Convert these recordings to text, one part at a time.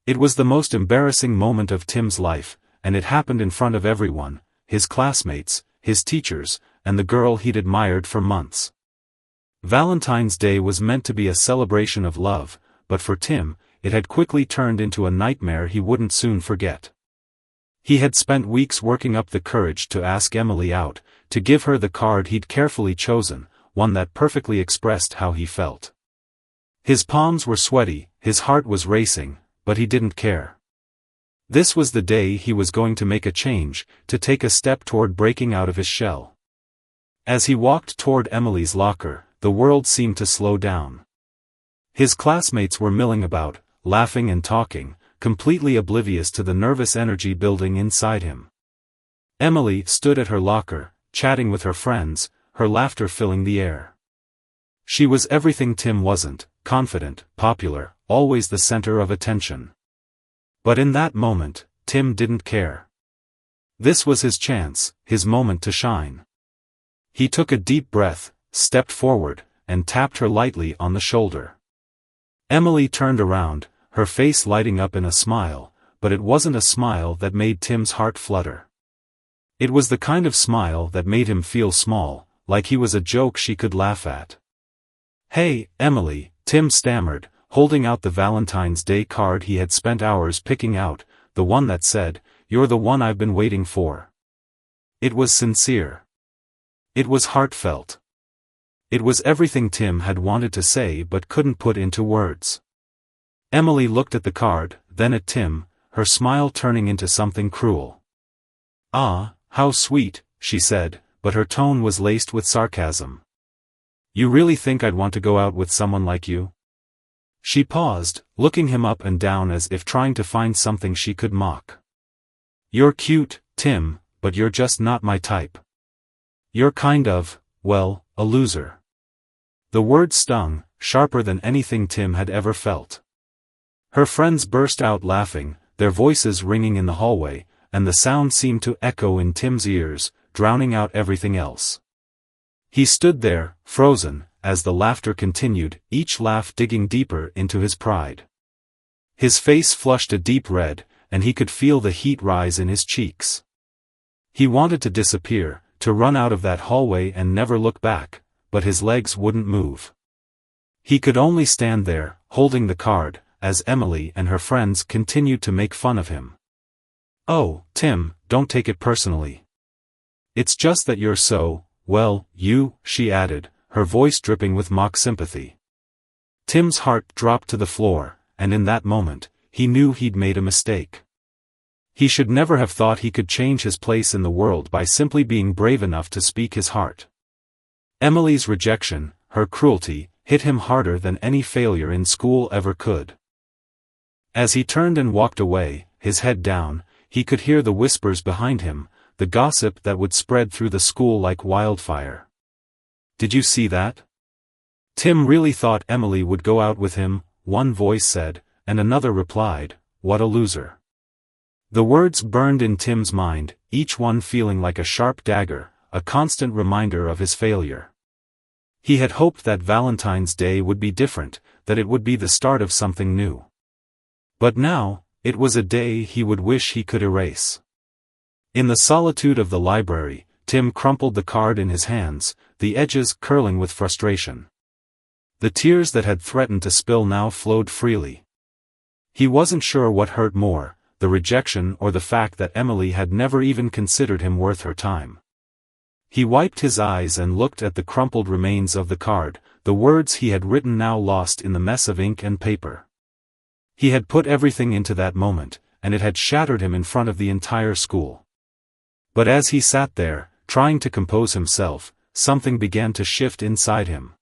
It was the most embarrassing moment of Tim's life, and it happened in front of everyone, his classmates, his teachers, and the girl he'd admired for months. Valentine's Day was meant to be a celebration of love, but for Tim, it had quickly turned into a nightmare he wouldn't soon forget. He had spent weeks working up the courage to ask Emily out, to give her the card he'd carefully chosen, one that perfectly expressed how he felt. His palms were sweaty, his heart was racing, but he didn't care. This was the day he was going to make a change, to take a step toward breaking out of his shell. As he walked toward Emily's locker, the world seemed to slow down. His classmates were milling about, laughing and talking, completely oblivious to the nervous energy building inside him. Emily stood at her locker, chatting with her friends, her laughter filling the air. She was everything Tim wasn't: confident, popular, always the center of attention. But in that moment, Tim didn't care. This was his chance, his moment to shine. He took a deep breath, stepped forward, and tapped her lightly on the shoulder. Emily turned around, her face lighting up in a smile, but it wasn't a smile that made Tim's heart flutter. It was the kind of smile that made him feel small, like he was a joke she could laugh at. "Hey, Emily," Tim stammered, holding out the Valentine's Day card he had spent hours picking out, the one that said, "You're the one I've been waiting for." It was sincere. It was heartfelt. It was everything Tim had wanted to say but couldn't put into words. Emily looked at the card, then at Tim, her smile turning into something cruel. "Ah, how sweet," she said, but her tone was laced with sarcasm. "You really think I'd want to go out with someone like you?" She paused, looking him up and down as if trying to find something she could mock. "You're cute, Tim, but you're just not my type. You're kind of, well, a loser." The word stung, sharper than anything Tim had ever felt. Her friends burst out laughing, their voices ringing in the hallway, and the sound seemed to echo in Tim's ears, drowning out everything else. He stood there, frozen, as the laughter continued, each laugh digging deeper into his pride. His face flushed a deep red, and he could feel the heat rise in his cheeks. He wanted to disappear, to run out of that hallway and never look back, but his legs wouldn't move. He could only stand there, holding the card, as Emily and her friends continued to make fun of him. "Oh, Tim, don't take it personally. It's just that you're so, well, you," she added, her voice dripping with mock sympathy. Tim's heart dropped to the floor, and in that moment, he knew he'd made a mistake. He should never have thought he could change his place in the world by simply being brave enough to speak his heart. Emily's rejection, her cruelty, hit him harder than any failure in school ever could. As he turned and walked away, his head down, he could hear the whispers behind him, the gossip that would spread through the school like wildfire. "Did you see that? Tim really thought Emily would go out with him," one voice said, and another replied, "What a loser." The words burned in Tim's mind, each one feeling like a sharp dagger, a constant reminder of his failure. He had hoped that Valentine's Day would be different, that it would be the start of something new. But now, it was a day he would wish he could erase. In the solitude of the library, Tim crumpled the card in his hands, the edges curling with frustration. The tears that had threatened to spill now flowed freely. He wasn't sure what hurt more, the rejection or the fact that Emily had never even considered him worth her time. He wiped his eyes and looked at the crumpled remains of the card, the words he had written now lost in the mess of ink and paper. He had put everything into that moment, and it had shattered him in front of the entire school. But as he sat there, trying to compose himself, something began to shift inside him.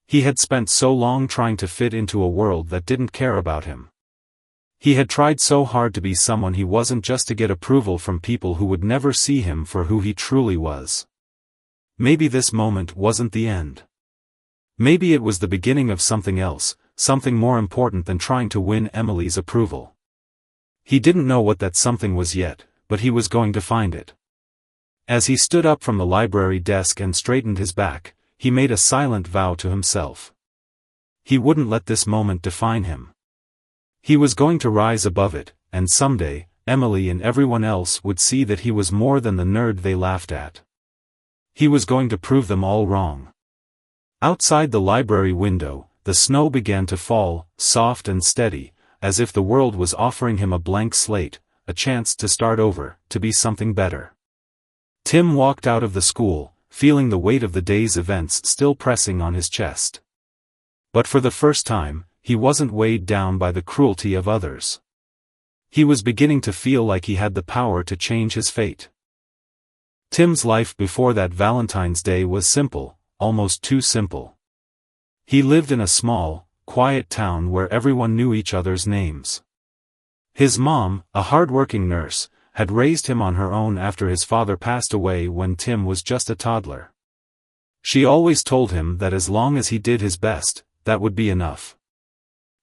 He had spent so long trying to fit into a world that didn't care about him. He had tried so hard to be someone he wasn't just to get approval from people who would never see him for who he truly was. Maybe this moment wasn't the end. Maybe it was the beginning of something else, something more important than trying to win Emily's approval. He didn't know what that something was yet, but he was going to find it. As he stood up from the library desk and straightened his back, he made a silent vow to himself. He wouldn't let this moment define him. He was going to rise above it, and someday, Emily and everyone else would see that he was more than the nerd they laughed at. He was going to prove them all wrong. Outside the library window, the snow began to fall, soft and steady, as if the world was offering him a blank slate, a chance to start over, to be something better. Tim walked out of the school, feeling the weight of the day's events still pressing on his chest. But for the first time, he wasn't weighed down by the cruelty of others. He was beginning to feel like he had the power to change his fate. Tim's life before that Valentine's Day was simple, almost too simple. He lived in a small, quiet town where everyone knew each other's names. His mom, a hard-working nurse, had raised him on her own after his father passed away when Tim was just a toddler. She always told him that as long as he did his best, that would be enough.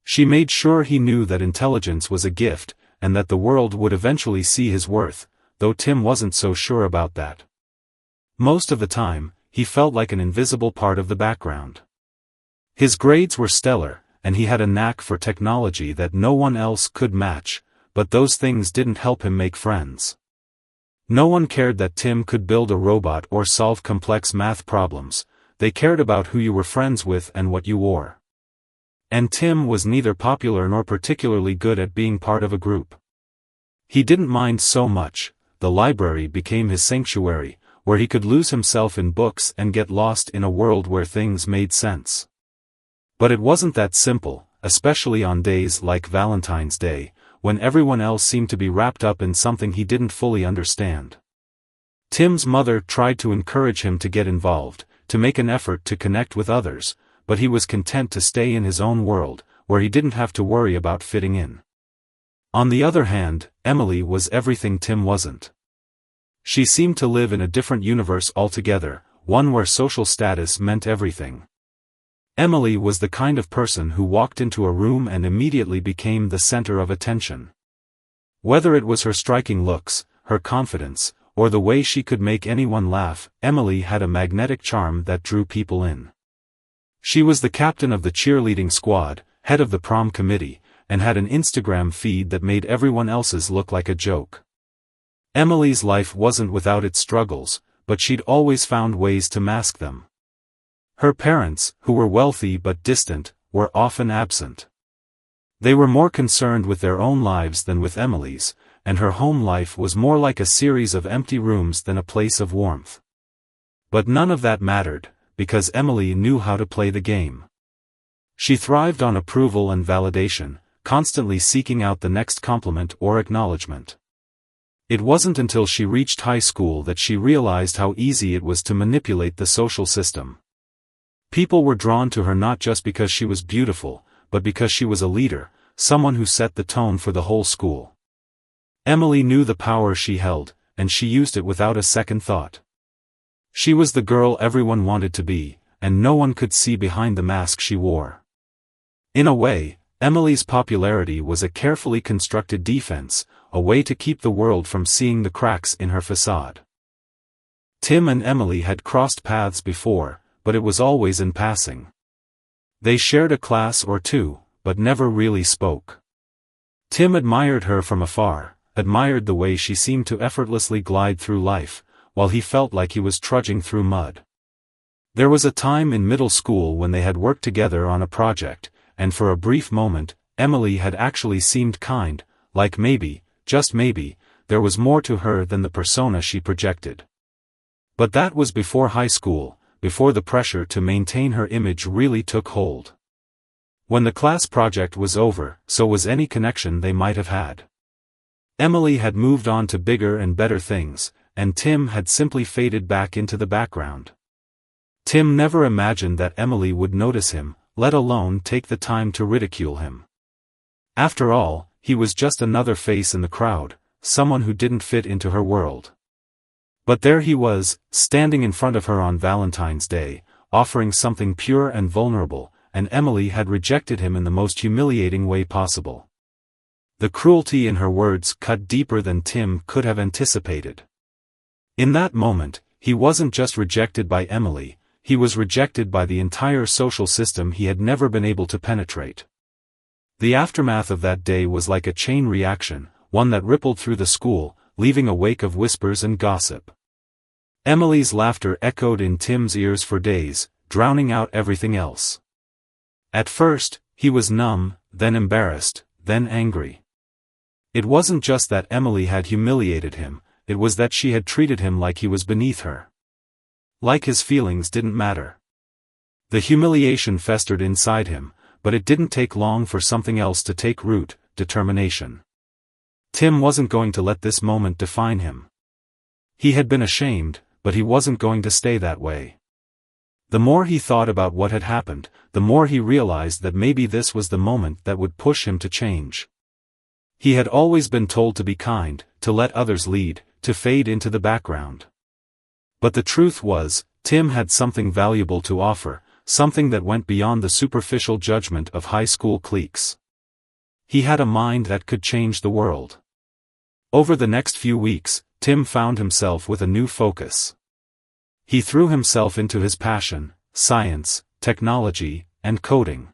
She made sure he knew that intelligence was a gift, and that the world would eventually see his worth, though Tim wasn't so sure about that. Most of the time, he felt like an invisible part of the background. His grades were stellar, and he had a knack for technology that no one else could match, but those things didn't help him make friends. No one cared that Tim could build a robot or solve complex math problems, they cared about who you were friends with and what you wore. And Tim was neither popular nor particularly good at being part of a group. He didn't mind so much, the library became his sanctuary, where he could lose himself in books and get lost in a world where things made sense. But it wasn't that simple, especially on days like Valentine's Day, when everyone else seemed to be wrapped up in something he didn't fully understand. Tim's mother tried to encourage him to get involved, to make an effort to connect with others, but he was content to stay in his own world, where he didn't have to worry about fitting in. On the other hand, Emily was everything Tim wasn't. She seemed to live in a different universe altogether, one where social status meant everything. Emily was the kind of person who walked into a room and immediately became the center of attention. Whether it was her striking looks, her confidence, or the way she could make anyone laugh, Emily had a magnetic charm that drew people in. She was the captain of the cheerleading squad, head of the prom committee, and had an Instagram feed that made everyone else's look like a joke. Emily's life wasn't without its struggles, but she'd always found ways to mask them. Her parents, who were wealthy but distant, were often absent. They were more concerned with their own lives than with Emily's, and her home life was more like a series of empty rooms than a place of warmth. But none of that mattered, because Emily knew how to play the game. She thrived on approval and validation, constantly seeking out the next compliment or acknowledgement. It wasn't until she reached high school that she realized how easy it was to manipulate the social system. People were drawn to her not just because she was beautiful, but because she was a leader, someone who set the tone for the whole school. Emily knew the power she held, and she used it without a second thought. She was the girl everyone wanted to be, and no one could see behind the mask she wore. In a way, Emily's popularity was a carefully constructed defense, a way to keep the world from seeing the cracks in her facade. Tim and Emily had crossed paths before, but it was always in passing. They shared a class or two, but never really spoke. Tim admired her from afar, admired the way she seemed to effortlessly glide through life, while he felt like he was trudging through mud. There was a time in middle school when they had worked together on a project, and for a brief moment, Emily had actually seemed kind, like maybe, just maybe, there was more to her than the persona she projected. But that was before high school, before the pressure to maintain her image really took hold. When the class project was over, so was any connection they might have had. Emily had moved on to bigger and better things, and Tim had simply faded back into the background. Tim never imagined that Emily would notice him, let alone take the time to ridicule him. After all, he was just another face in the crowd, someone who didn't fit into her world. But there he was, standing in front of her on Valentine's Day, offering something pure and vulnerable, and Emily had rejected him in the most humiliating way possible. The cruelty in her words cut deeper than Tim could have anticipated. In that moment, he wasn't just rejected by Emily, he was rejected by the entire social system he had never been able to penetrate. The aftermath of that day was like a chain reaction, one that rippled through the school, leaving a wake of whispers and gossip. Emily's laughter echoed in Tim's ears for days, drowning out everything else. At first, he was numb, then embarrassed, then angry. It wasn't just that Emily had humiliated him, it was that she had treated him like he was beneath her. Like his feelings didn't matter. The humiliation festered inside him, but it didn't take long for something else to take root: determination. Tim wasn't going to let this moment define him. He had been ashamed, but he wasn't going to stay that way. The more he thought about what had happened, the more he realized that maybe this was the moment that would push him to change. He had always been told to be kind, to let others lead, to fade into the background. But the truth was, Tim had something valuable to offer, something that went beyond the superficial judgment of high school cliques. He had a mind that could change the world. Over the next few weeks, Tim found himself with a new focus. He threw himself into his passion: science, technology, and coding.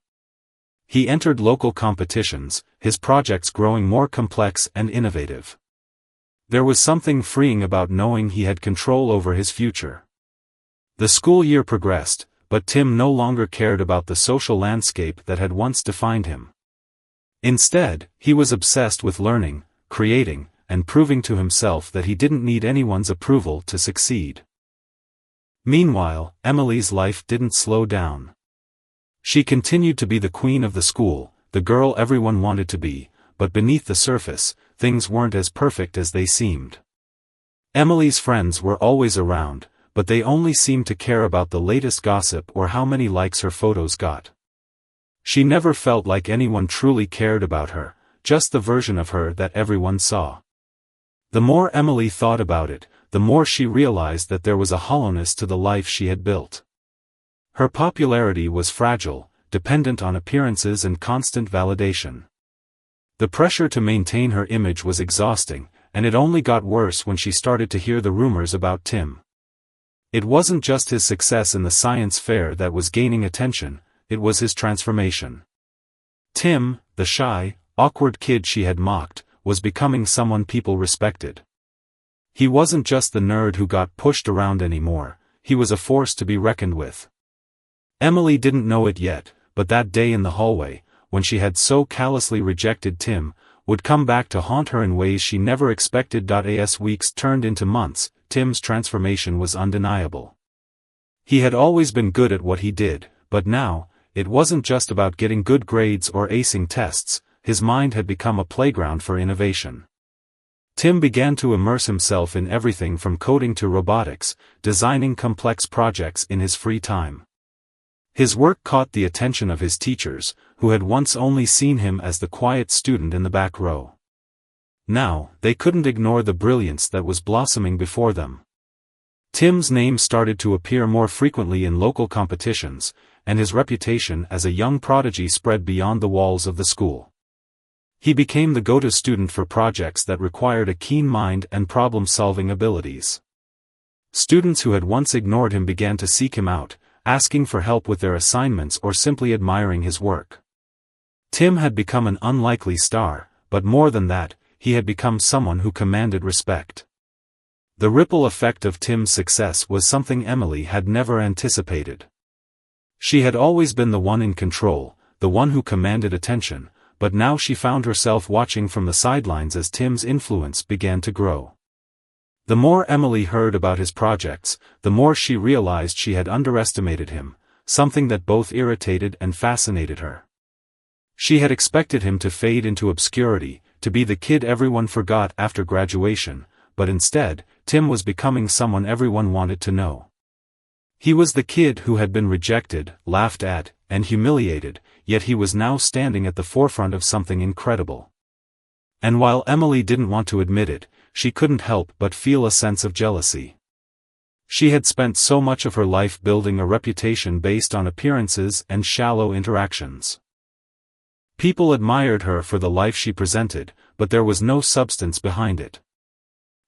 He entered local competitions, his projects growing more complex and innovative. There was something freeing about knowing he had control over his future. The school year progressed, but Tim no longer cared about the social landscape that had once defined him. Instead, he was obsessed with learning, creating, and proving to himself that he didn't need anyone's approval to succeed. Meanwhile, Emily's life didn't slow down. She continued to be the queen of the school, the girl everyone wanted to be, but beneath the surface, things weren't as perfect as they seemed. Emily's friends were always around, but they only seemed to care about the latest gossip or how many likes her photos got. She never felt like anyone truly cared about her, just the version of her that everyone saw. The more Emily thought about it, the more she realized that there was a hollowness to the life she had built. Her popularity was fragile, dependent on appearances and constant validation. The pressure to maintain her image was exhausting, and it only got worse when she started to hear the rumors about Tim. It wasn't just his success in the science fair that was gaining attention, it was his transformation. Tim, the shy, awkward kid she had mocked, was becoming someone people respected. He wasn't just the nerd who got pushed around anymore, he was a force to be reckoned with. Emily didn't know it yet, but that day in the hallway, when she had so callously rejected Tim, would come back to haunt her in ways she never expected. As weeks turned into months, Tim's transformation was undeniable. He had always been good at what he did, but now, it wasn't just about getting good grades or acing tests, his mind had become a playground for innovation. Tim began to immerse himself in everything from coding to robotics, designing complex projects in his free time. His work caught the attention of his teachers, who had once only seen him as the quiet student in the back row. Now, they couldn't ignore the brilliance that was blossoming before them. Tim's name started to appear more frequently in local competitions, and his reputation as a young prodigy spread beyond the walls of the school. He became the go-to student for projects that required a keen mind and problem-solving abilities. Students who had once ignored him began to seek him out, asking for help with their assignments or simply admiring his work. Tim had become an unlikely star, but more than that, he had become someone who commanded respect. The ripple effect of Tim's success was something Emily had never anticipated. She had always been the one in control, the one who commanded attention, but now she found herself watching from the sidelines as Tim's influence began to grow. The more Emily heard about his projects, the more she realized she had underestimated him, something that both irritated and fascinated her. She had expected him to fade into obscurity, to be the kid everyone forgot after graduation, but instead, Tim was becoming someone everyone wanted to know. He was the kid who had been rejected, laughed at, and humiliated, yet he was now standing at the forefront of something incredible. And while Emily didn't want to admit it, she couldn't help but feel a sense of jealousy. She had spent so much of her life building a reputation based on appearances and shallow interactions. People admired her for the life she presented, but there was no substance behind it.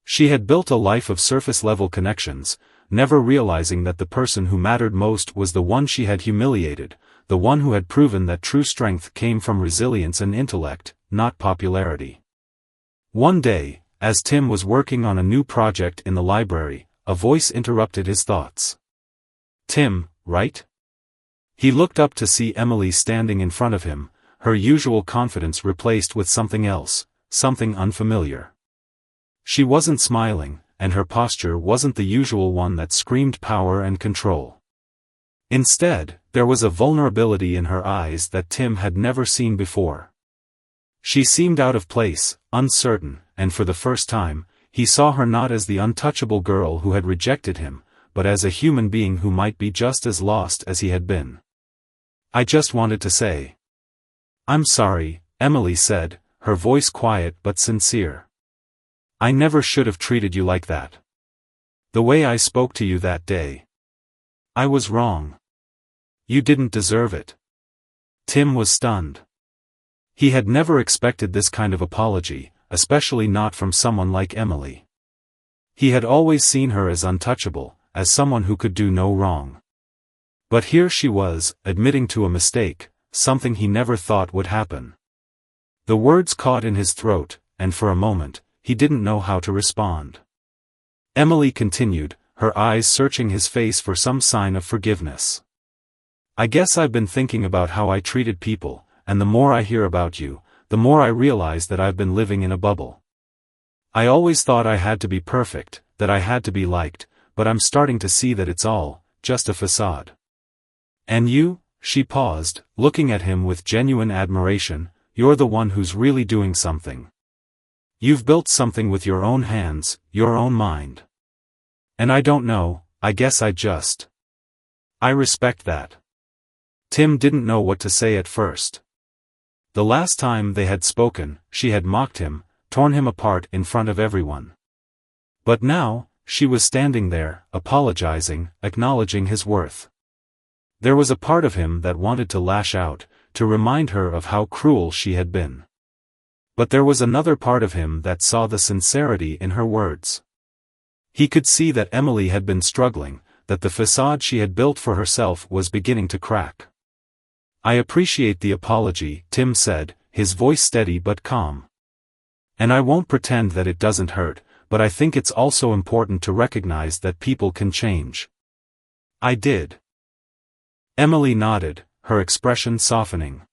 She had built a life of surface-level connections, never realizing that the person who mattered most was the one she had humiliated, the one who had proven that true strength came from resilience and intellect, not popularity. One day, as Tim was working on a new project in the library, a voice interrupted his thoughts. "Tim, right?" He looked up to see Emily standing in front of him, her usual confidence replaced with something else, something unfamiliar. She wasn't smiling, and her posture wasn't the usual one that screamed power and control. Instead, there was a vulnerability in her eyes that Tim had never seen before. She seemed out of place, uncertain, and for the first time, he saw her not as the untouchable girl who had rejected him, but as a human being who might be just as lost as he had been. "I just wanted to say. I'm sorry," Emily said, her voice quiet but sincere. "I never should have treated you like that. The way I spoke to you that day. I was wrong. You didn't deserve it." Tim was stunned. He had never expected this kind of apology, especially not from someone like Emily. He had always seen her as untouchable, as someone who could do no wrong. But here she was, admitting to a mistake, something he never thought would happen. The words caught in his throat, and for a moment, he didn't know how to respond. Emily continued, her eyes searching his face for some sign of forgiveness. "I guess I've been thinking about how I treated people, and the more I hear about you, the more I realize that I've been living in a bubble. I always thought I had to be perfect, that I had to be liked, but I'm starting to see that it's all just a facade." "And you?" She paused, looking at him with genuine admiration. "You're the one who's really doing something. You've built something with your own hands, your own mind. And I don't know, I guess I respect that." Tim didn't know what to say at first. The last time they had spoken, she had mocked him, torn him apart in front of everyone. But now, she was standing there, apologizing, acknowledging his worth. There was a part of him that wanted to lash out, to remind her of how cruel she had been. But there was another part of him that saw the sincerity in her words. He could see that Emily had been struggling, that the facade she had built for herself was beginning to crack. "I appreciate the apology," Tim said, his voice steady but calm. "And I won't pretend that it doesn't hurt, but I think it's also important to recognize that people can change." "I did." Emily nodded, her expression softening.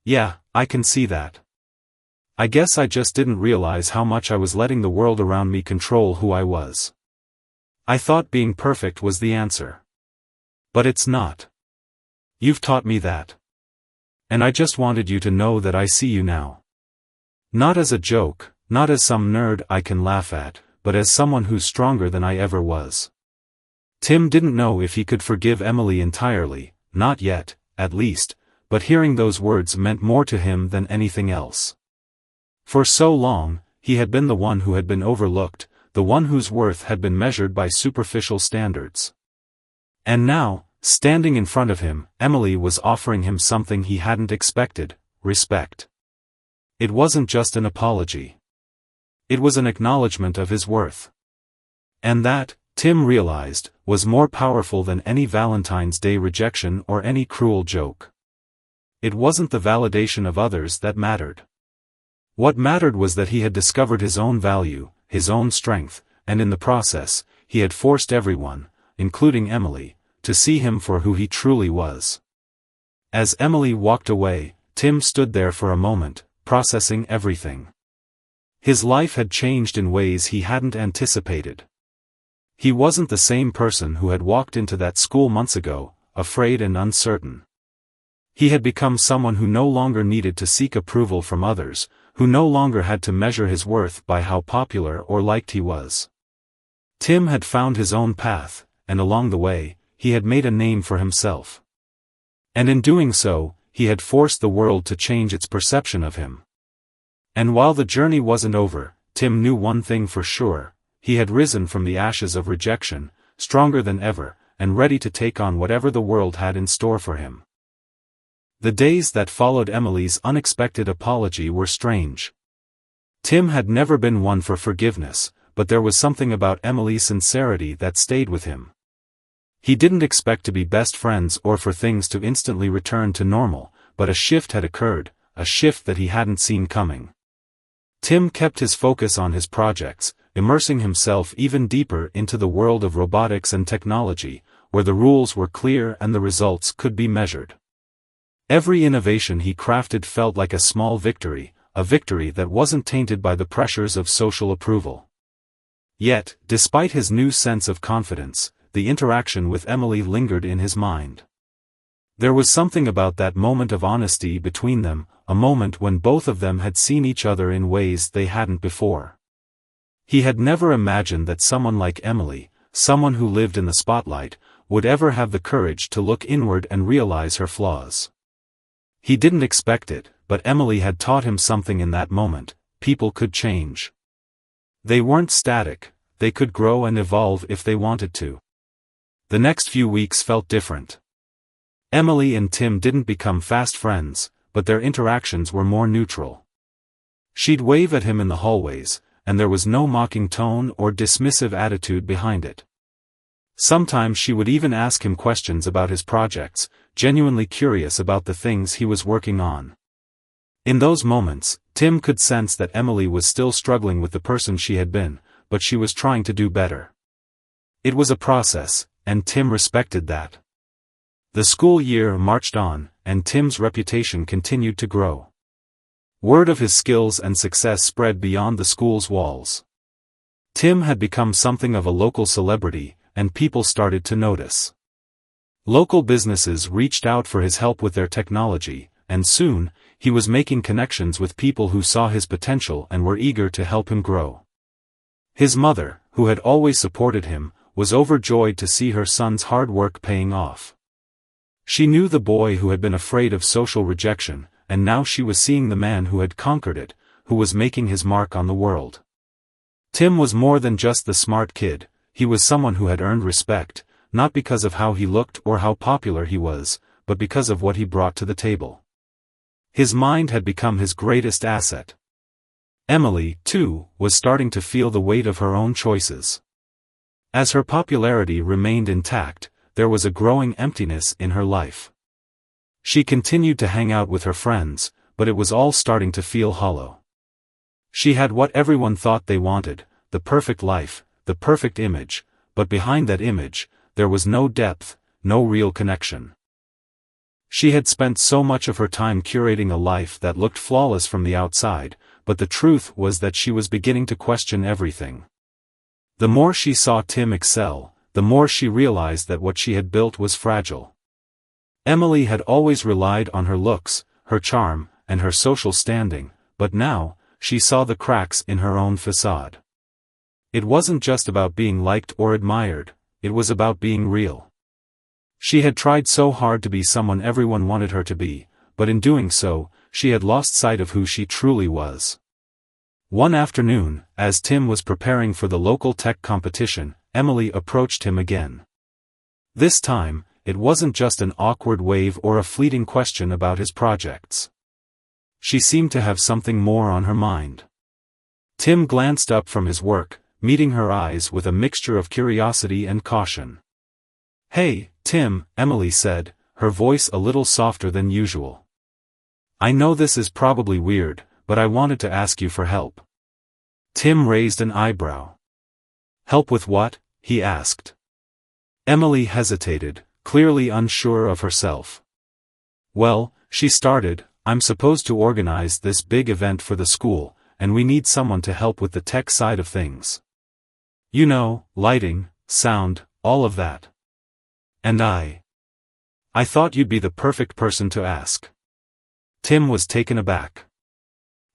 "Yeah, I can see that. I guess I just didn't realize how much I was letting the world around me control who I was. I thought being perfect was the answer. But it's not. You've taught me that. And I just wanted you to know that I see you now. Not as a joke, not as some nerd I can laugh at, but as someone who's stronger than I ever was." Tim didn't know if he could forgive Emily entirely, not yet, at least, but hearing those words meant more to him than anything else. For so long, he had been the one who had been overlooked, the one whose worth had been measured by superficial standards. And now, standing in front of him, Emily was offering him something he hadn't expected: respect. It wasn't just an apology. It was an acknowledgement of his worth. And that, Tim realized, was more powerful than any Valentine's Day rejection or any cruel joke. It wasn't the validation of others that mattered. What mattered was that he had discovered his own value, his own strength, and in the process, he had forced everyone, including Emily, to see him for who he truly was. As Emily walked away, Tim stood there for a moment, processing everything. His life had changed in ways he hadn't anticipated. He wasn't the same person who had walked into that school months ago, afraid and uncertain. He had become someone who no longer needed to seek approval from others, who no longer had to measure his worth by how popular or liked he was. Tim had found his own path, and along the way, he had made a name for himself. And in doing so, he had forced the world to change its perception of him. And while the journey wasn't over, Tim knew one thing for sure: he had risen from the ashes of rejection, stronger than ever, and ready to take on whatever the world had in store for him. The days that followed Emily's unexpected apology were strange. Tim had never been one for forgiveness, but there was something about Emily's sincerity that stayed with him. He didn't expect to be best friends or for things to instantly return to normal, but a shift had occurred, a shift that he hadn't seen coming. Tim kept his focus on his projects, immersing himself even deeper into the world of robotics and technology, where the rules were clear and the results could be measured. Every innovation he crafted felt like a small victory, a victory that wasn't tainted by the pressures of social approval. Yet, despite his new sense of confidence, the interaction with Emily lingered in his mind. There was something about that moment of honesty between them, a moment when both of them had seen each other in ways they hadn't before. He had never imagined that someone like Emily, someone who lived in the spotlight, would ever have the courage to look inward and realize her flaws. He didn't expect it, but Emily had taught him something in that moment: people could change. They weren't static, they could grow and evolve if they wanted to. The next few weeks felt different. Emily and Tim didn't become fast friends, but their interactions were more neutral. She'd wave at him in the hallways, and there was no mocking tone or dismissive attitude behind it. Sometimes she would even ask him questions about his projects, genuinely curious about the things he was working on. In those moments, Tim could sense that Emily was still struggling with the person she had been, but she was trying to do better. It was a process, and Tim respected that. The school year marched on, and Tim's reputation continued to grow. Word of his skills and success spread beyond the school's walls. Tim had become something of a local celebrity, and people started to notice. Local businesses reached out for his help with their technology, and soon, he was making connections with people who saw his potential and were eager to help him grow. His mother, who had always supported him, was overjoyed to see her son's hard work paying off. She knew the boy who had been afraid of social rejection, and now she was seeing the man who had conquered it, who was making his mark on the world. Tim was more than just the smart kid, he was someone who had earned respect, not because of how he looked or how popular he was, but because of what he brought to the table. His mind had become his greatest asset. Emily, too, was starting to feel the weight of her own choices. As her popularity remained intact, there was a growing emptiness in her life. She continued to hang out with her friends, but it was all starting to feel hollow. She had what everyone thought they wanted, the perfect life, the perfect image, but behind that image, there was no depth, no real connection. She had spent so much of her time curating a life that looked flawless from the outside, but the truth was that she was beginning to question everything. The more she saw Tim excel, the more she realized that what she had built was fragile. Emily had always relied on her looks, her charm, and her social standing, but now, she saw the cracks in her own facade. It wasn't just about being liked or admired, it was about being real. She had tried so hard to be someone everyone wanted her to be, but in doing so, she had lost sight of who she truly was. One afternoon, as Tim was preparing for the local tech competition, Emily approached him again. This time, it wasn't just an awkward wave or a fleeting question about his projects. She seemed to have something more on her mind. Tim glanced up from his work, meeting her eyes with a mixture of curiosity and caution. "Hey, Tim," Emily said, her voice a little softer than usual. "I know this is probably weird, but I wanted to ask you for help." Tim raised an eyebrow. "Help with what?" he asked. Emily hesitated, clearly unsure of herself. "Well," she started, "I'm supposed to organize this big event for the school, and we need someone to help with the tech side of things. You know, lighting, sound, all of that. And I thought you'd be the perfect person to ask." Tim was taken aback.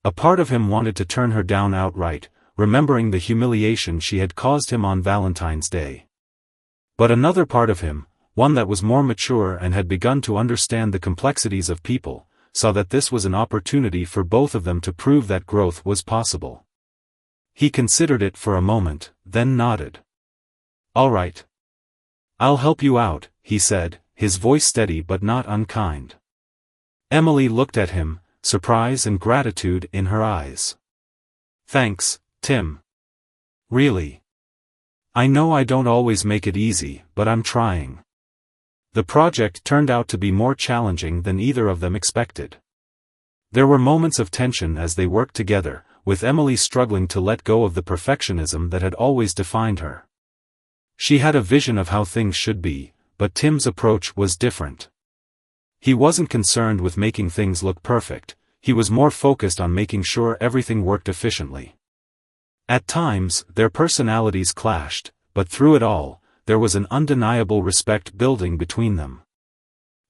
A part of him wanted to turn her down outright, remembering the humiliation she had caused him on Valentine's Day. But another part of him, one that was more mature and had begun to understand the complexities of people, saw that this was an opportunity for both of them to prove that growth was possible. He considered it for a moment, then nodded. "All right. I'll help you out," he said, his voice steady but not unkind. Emily looked at him, surprise and gratitude in her eyes. "Thanks, Tim. Really. I know I don't always make it easy, but I'm trying. The project turned out to be more challenging than either of them expected. There were moments of tension as they worked together, with Emily struggling to let go of the perfectionism that had always defined her. She had a vision of how things should be, but Tim's approach was different. He wasn't concerned with making things look perfect, he was more focused on making sure everything worked efficiently. At times, their personalities clashed, but through it all, there was an undeniable respect building between them.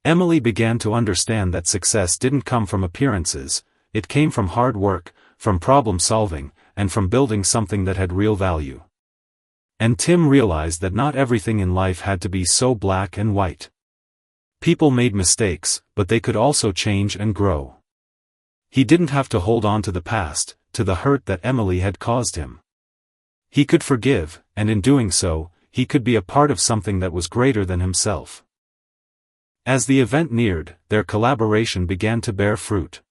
Emily began to understand that success didn't come from appearances, it came from hard work, from problem solving, and from building something that had real value. And Tim realized that not everything in life had to be so black and white. People made mistakes, but they could also change and grow. He didn't have to hold on to the past, to the hurt that Emily had caused him. He could forgive, and in doing so, he could be a part of something that was greater than himself. As the event neared, their collaboration began to bear fruit.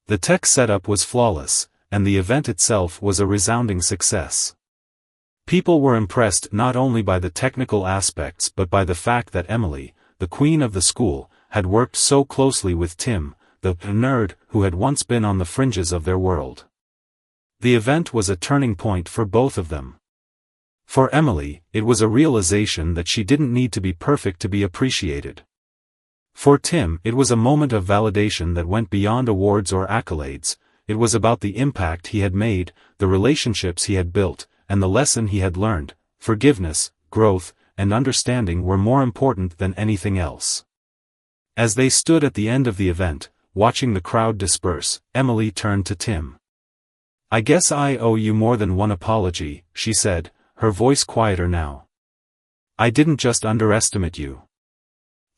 The tech setup was flawless, and the event itself was a resounding success. People were impressed not only by the technical aspects but by the fact that Emily, the queen of the school, had worked so closely with Tim, the nerd who had once been on the fringes of their world. The event was a turning point for both of them. For Emily, it was a realization that she didn't need to be perfect to be appreciated. For Tim, it was a moment of validation that went beyond awards or accolades. It was about the impact he had made, the relationships he had built, and the lesson he had learned. Forgiveness, growth, and understanding were more important than anything else. As they stood at the end of the event, watching the crowd disperse, Emily turned to Tim. "I guess I owe you more than one apology," she said, her voice quieter now. "I didn't just underestimate you.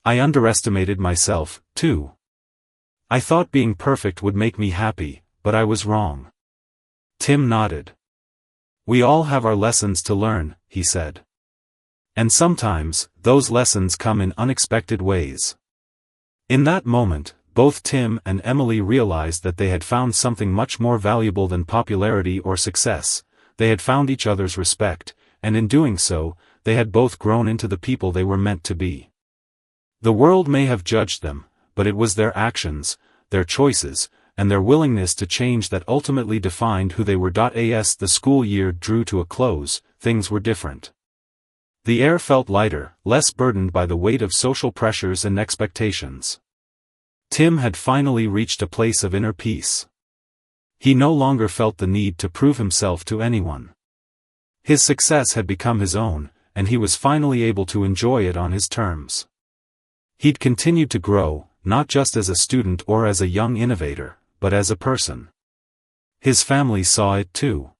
I underestimated myself, too. I thought being perfect would make me happy, but I was wrong." Tim nodded. "We all have our lessons to learn," he said. "And sometimes, those lessons come in unexpected ways." In that moment, both Tim and Emily realized that they had found something much more valuable than popularity or success. They had found each other's respect, and in doing so, they had both grown into the people they were meant to be. The world may have judged them, but it was their actions, their choices, and their willingness to change that ultimately defined who they were. As the school year drew to a close, things were different. The air felt lighter, less burdened by the weight of social pressures and expectations. Tim had finally reached a place of inner peace. He no longer felt the need to prove himself to anyone. His success had become his own, and he was finally able to enjoy it on his terms. He'd continued to grow, not just as a student or as a young innovator, but as a person. His family saw it too.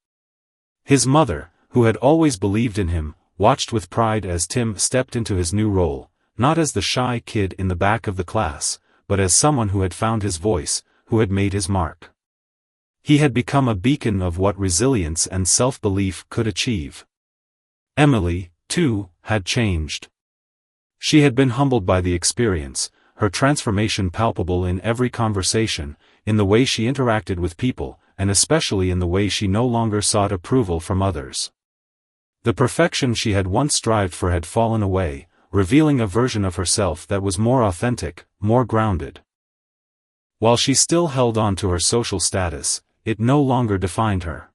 His mother, who had always believed in him, watched with pride as Tim stepped into his new role, not as the shy kid in the back of the class, but as someone who had found his voice, who had made his mark. He had become a beacon of what resilience and self-belief could achieve. Emily, too, had changed. She had been humbled by the experience, her transformation palpable in every conversation, in the way she interacted with people, and especially in the way she no longer sought approval from others. The perfection she had once strived for had fallen away, revealing a version of herself that was more authentic, more grounded. While she still held on to her social status, it no longer defined her.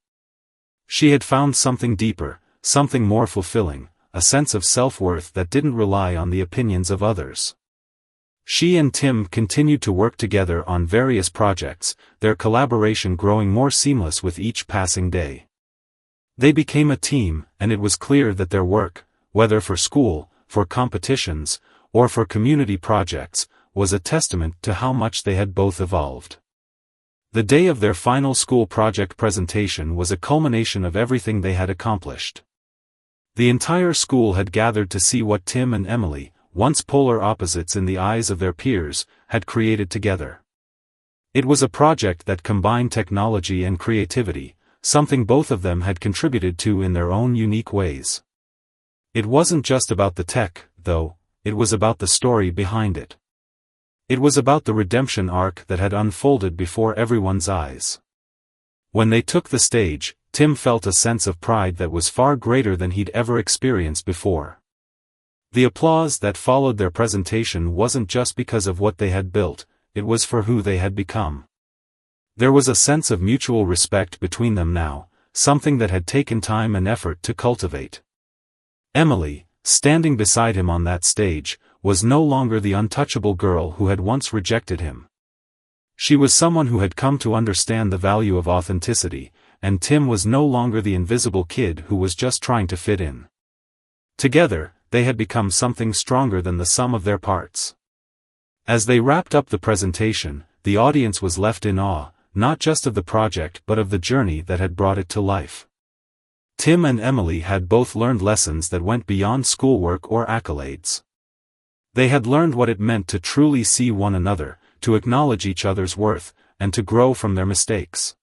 She had found something deeper, something more fulfilling, a sense of self-worth that didn't rely on the opinions of others. She and Tim continued to work together on various projects, their collaboration growing more seamless with each passing day. They became a team, and it was clear that their work, whether for school, for competitions, or for community projects, was a testament to how much they had both evolved. The day of their final school project presentation was a culmination of everything they had accomplished. The entire school had gathered to see what Tim and Emily, once polar opposites in the eyes of their peers, had created together. It was a project that combined technology and creativity, something both of them had contributed to in their own unique ways. It wasn't just about the tech, though, it was about the story behind it. It was about the redemption arc that had unfolded before everyone's eyes. When they took the stage, Tim felt a sense of pride that was far greater than he'd ever experienced before. The applause that followed their presentation wasn't just because of what they had built, it was for who they had become. There was a sense of mutual respect between them now, something that had taken time and effort to cultivate. Emily, standing beside him on that stage, was no longer the untouchable girl who had once rejected him. She was someone who had come to understand the value of authenticity, and Tim was no longer the invisible kid who was just trying to fit in. Together, they had become something stronger than the sum of their parts. As they wrapped up the presentation, the audience was left in awe, not just of the project but of the journey that had brought it to life. Tim and Emily had both learned lessons that went beyond schoolwork or accolades. They had learned what it meant to truly see one another, to acknowledge each other's worth, and to grow from their mistakes.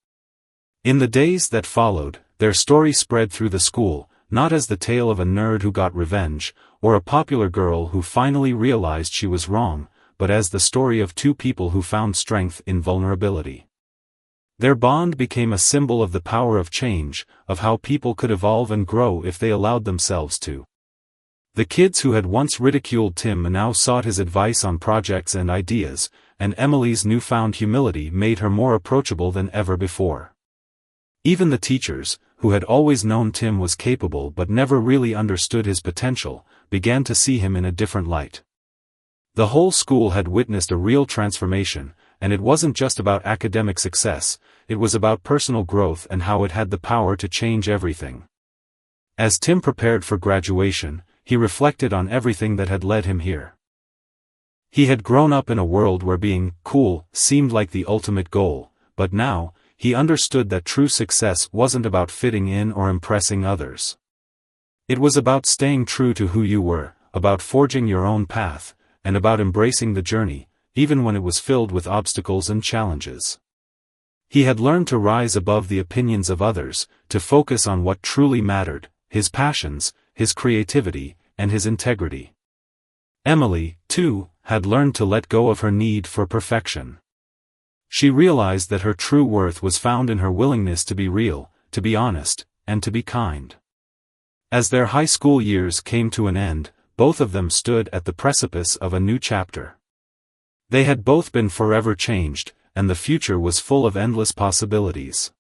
In the days that followed, their story spread through the school, not as the tale of a nerd who got revenge, or a popular girl who finally realized she was wrong, but as the story of two people who found strength in vulnerability. Their bond became a symbol of the power of change, of how people could evolve and grow if they allowed themselves to. The kids who had once ridiculed Tim now sought his advice on projects and ideas, and Emily's newfound humility made her more approachable than ever before. Even the teachers, who had always known Tim was capable but never really understood his potential, began to see him in a different light. The whole school had witnessed a real transformation, and it wasn't just about academic success, it was about personal growth and how it had the power to change everything. As Tim prepared for graduation, he reflected on everything that had led him here. He had grown up in a world where being cool seemed like the ultimate goal, but now, he understood that true success wasn't about fitting in or impressing others. It was about staying true to who you were, about forging your own path, and about embracing the journey, even when it was filled with obstacles and challenges. He had learned to rise above the opinions of others, to focus on what truly mattered, his passions, his creativity, and his integrity. Emily, too, had learned to let go of her need for perfection. She realized that her true worth was found in her willingness to be real, to be honest, and to be kind. As their high school years came to an end, both of them stood at the precipice of a new chapter. They had both been forever changed, and the future was full of endless possibilities.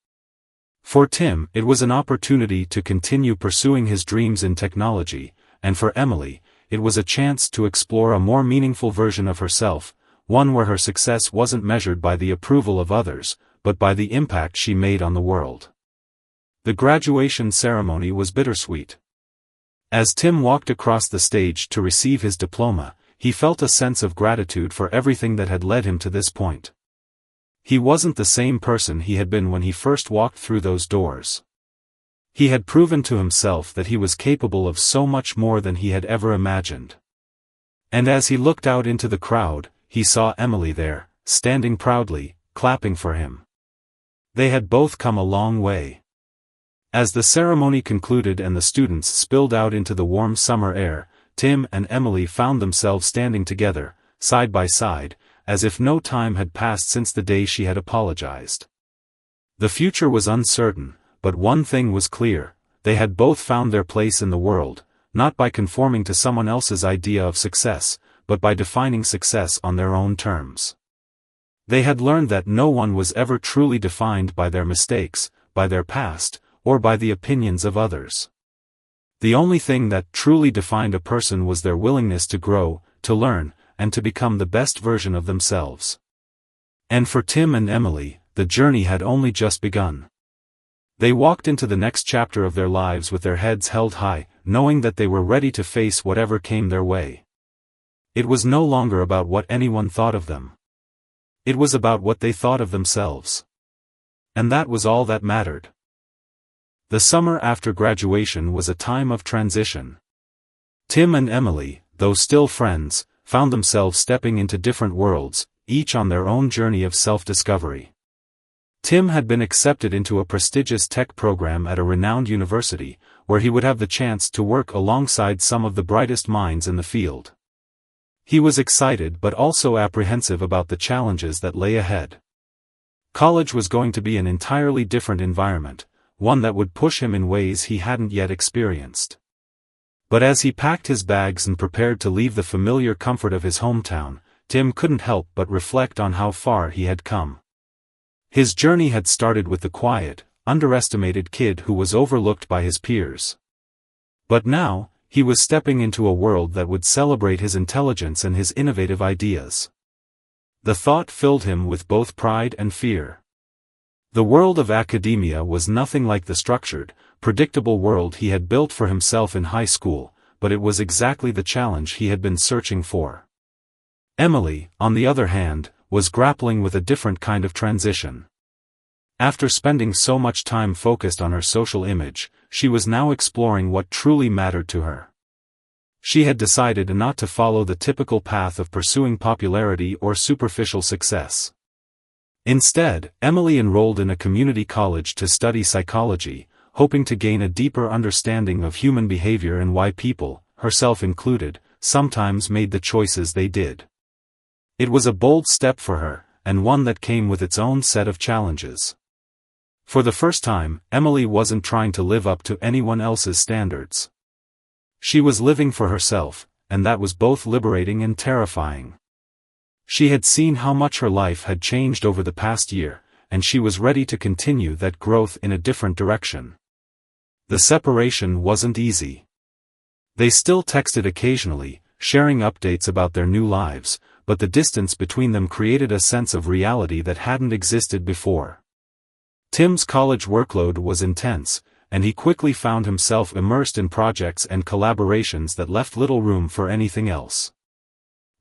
For Tim, it was an opportunity to continue pursuing his dreams in technology, and for Emily, it was a chance to explore a more meaningful version of herself, one where her success wasn't measured by the approval of others, but by the impact she made on the world. The graduation ceremony was bittersweet. As Tim walked across the stage to receive his diploma, he felt a sense of gratitude for everything that had led him to this point. He wasn't the same person he had been when he first walked through those doors. He had proven to himself that he was capable of so much more than he had ever imagined. And as he looked out into the crowd, he saw Emily there, standing proudly, clapping for him. They had both come a long way. As the ceremony concluded and the students spilled out into the warm summer air, Tim and Emily found themselves standing together, side by side, as if no time had passed since the day she had apologized. The future was uncertain, but one thing was clear: they had both found their place in the world, not by conforming to someone else's idea of success, but by defining success on their own terms. They had learned that no one was ever truly defined by their mistakes, by their past, or by the opinions of others. The only thing that truly defined a person was their willingness to grow, to learn, and to become the best version of themselves. And for Tim and Emily, the journey had only just begun. They walked into the next chapter of their lives with their heads held high, knowing that they were ready to face whatever came their way. It was no longer about what anyone thought of them. It was about what they thought of themselves. And that was all that mattered. The summer after graduation was a time of transition. Tim and Emily, though still friends, found themselves stepping into different worlds, each on their own journey of self-discovery. Tim had been accepted into a prestigious tech program at a renowned university, where he would have the chance to work alongside some of the brightest minds in the field. He was excited but also apprehensive about the challenges that lay ahead. College was going to be an entirely different environment, one that would push him in ways he hadn't yet experienced. But as he packed his bags and prepared to leave the familiar comfort of his hometown, Tim couldn't help but reflect on how far he had come. His journey had started with the quiet, underestimated kid who was overlooked by his peers. But now, he was stepping into a world that would celebrate his intelligence and his innovative ideas. The thought filled him with both pride and fear. The world of academia was nothing like the structured, predictable world he had built for himself in high school, but it was exactly the challenge he had been searching for. Emily, on the other hand, was grappling with a different kind of transition. After spending so much time focused on her social image, she was now exploring what truly mattered to her. She had decided not to follow the typical path of pursuing popularity or superficial success. Instead, Emily enrolled in a community college to study psychology, hoping to gain a deeper understanding of human behavior and why people, herself included, sometimes made the choices they did. It was a bold step for her, and one that came with its own set of challenges. For the first time, Emily wasn't trying to live up to anyone else's standards. She was living for herself, and that was both liberating and terrifying. She had seen how much her life had changed over the past year, and she was ready to continue that growth in a different direction. The separation wasn't easy. They still texted occasionally, sharing updates about their new lives, but the distance between them created a sense of reality that hadn't existed before. Tim's college workload was intense, and he quickly found himself immersed in projects and collaborations that left little room for anything else.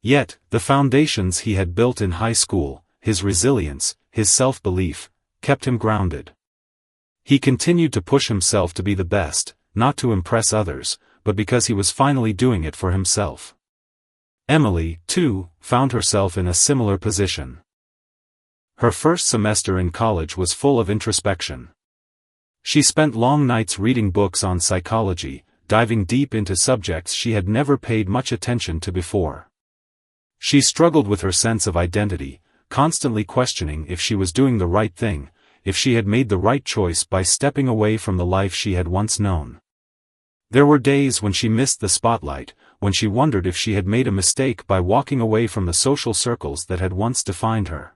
Yet, the foundations he had built in high school, his resilience, his self-belief, kept him grounded. He continued to push himself to be the best, not to impress others, but because he was finally doing it for himself. Emily, too, found herself in a similar position. Her first semester in college was full of introspection. She spent long nights reading books on psychology, diving deep into subjects she had never paid much attention to before. She struggled with her sense of identity, constantly questioning if she was doing the right thing, if she had made the right choice by stepping away from the life she had once known. There were days when she missed the spotlight, when she wondered if she had made a mistake by walking away from the social circles that had once defined her.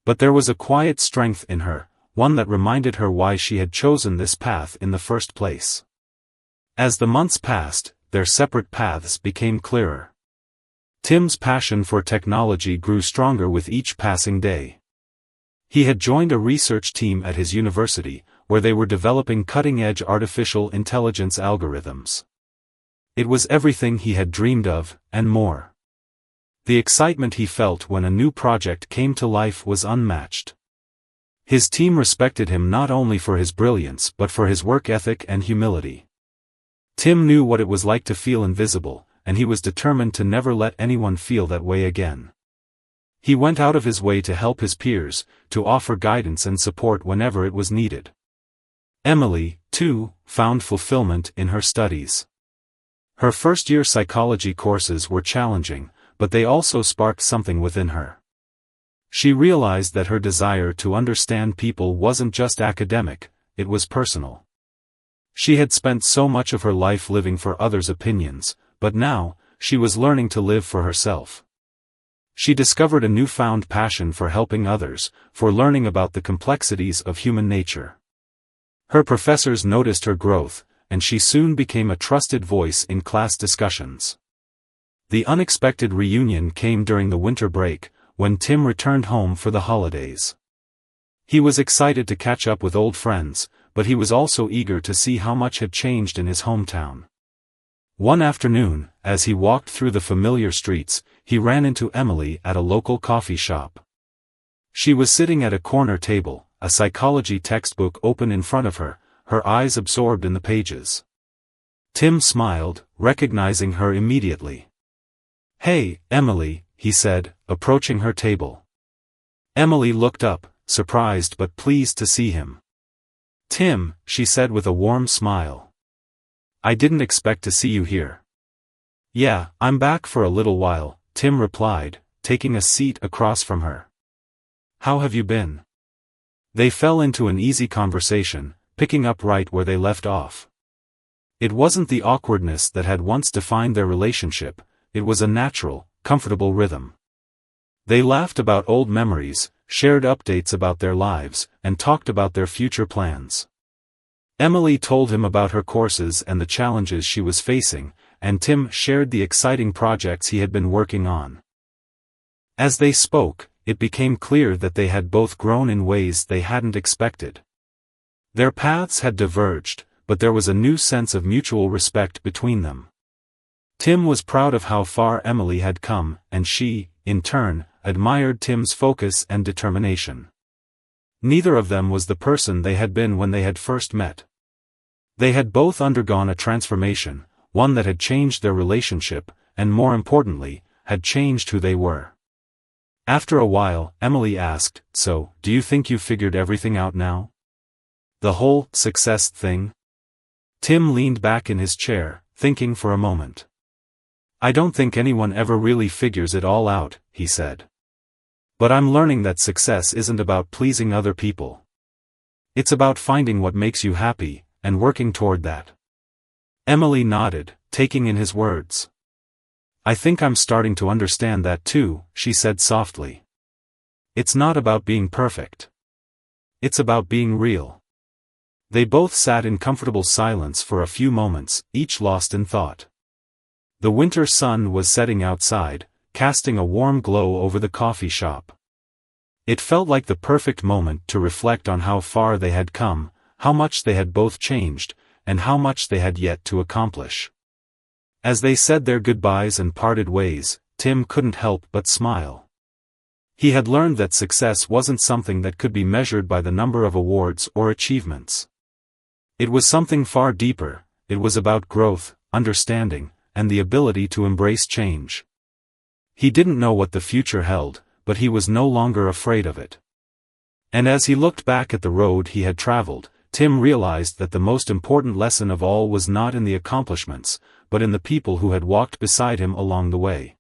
But there was a quiet strength in her, one that reminded her why she had chosen this path in the first place. As the months passed, their separate paths became clearer. Tim's passion for technology grew stronger with each passing day. He had joined a research team at his university, where they were developing cutting-edge artificial intelligence algorithms. It was everything he had dreamed of, and more. The excitement he felt when a new project came to life was unmatched. His team respected him not only for his brilliance but for his work ethic and humility. Tim knew what it was like to feel invisible, and he was determined to never let anyone feel that way again. He went out of his way to help his peers, to offer guidance and support whenever it was needed. Emily, too, found fulfillment in her studies. Her first-year psychology courses were challenging, but they also sparked something within her. She realized that her desire to understand people wasn't just academic, it was personal. She had spent so much of her life living for others' opinions, but now, she was learning to live for herself. She discovered a newfound passion for helping others, for learning about the complexities of human nature. Her professors noticed her growth, and she soon became a trusted voice in class discussions. The unexpected reunion came during the winter break, when Tim returned home for the holidays. He was excited to catch up with old friends, but he was also eager to see how much had changed in his hometown. One afternoon, as he walked through the familiar streets, he ran into Emily at a local coffee shop. She was sitting at a corner table, a psychology textbook open in front of her, her eyes absorbed in the pages. Tim smiled, recognizing her immediately. "Hey, Emily," he said, approaching her table. Emily looked up, surprised but pleased to see him. "Tim," she said with a warm smile. "I didn't expect to see you here." "Yeah, I'm back for a little while," Tim replied, taking a seat across from her. "How have you been?" They fell into an easy conversation, picking up right where they left off. It wasn't the awkwardness that had once defined their relationship, it was a natural, comfortable rhythm. They laughed about old memories, shared updates about their lives, and talked about their future plans. Emily told him about her courses and the challenges she was facing, and Tim shared the exciting projects he had been working on. As they spoke, it became clear that they had both grown in ways they hadn't expected. Their paths had diverged, but there was a new sense of mutual respect between them. Tim was proud of how far Emily had come, and she, in turn, admired Tim's focus and determination. Neither of them was the person they had been when they had first met. They had both undergone a transformation, one that had changed their relationship, and more importantly, had changed who they were. After a while, Emily asked, "So, do you think you've figured everything out now? The whole success thing?" Tim leaned back in his chair, thinking for a moment. "I don't think anyone ever really figures it all out," he said. "But I'm learning that success isn't about pleasing other people. It's about finding what makes you happy, and working toward that." Emily nodded, taking in his words. "I think I'm starting to understand that too," she said softly. "It's not about being perfect. It's about being real." They both sat in comfortable silence for a few moments, each lost in thought. The winter sun was setting outside, casting a warm glow over the coffee shop. It felt like the perfect moment to reflect on how far they had come, how much they had both changed, and how much they had yet to accomplish. As they said their goodbyes and parted ways, Tim couldn't help but smile. He had learned that success wasn't something that could be measured by the number of awards or achievements. It was something far deeper. It was about growth, understanding, and the ability to embrace change. He didn't know what the future held, but he was no longer afraid of it. And as he looked back at the road he had traveled, Tim realized that the most important lesson of all was not in the accomplishments, but in the people who had walked beside him along the way.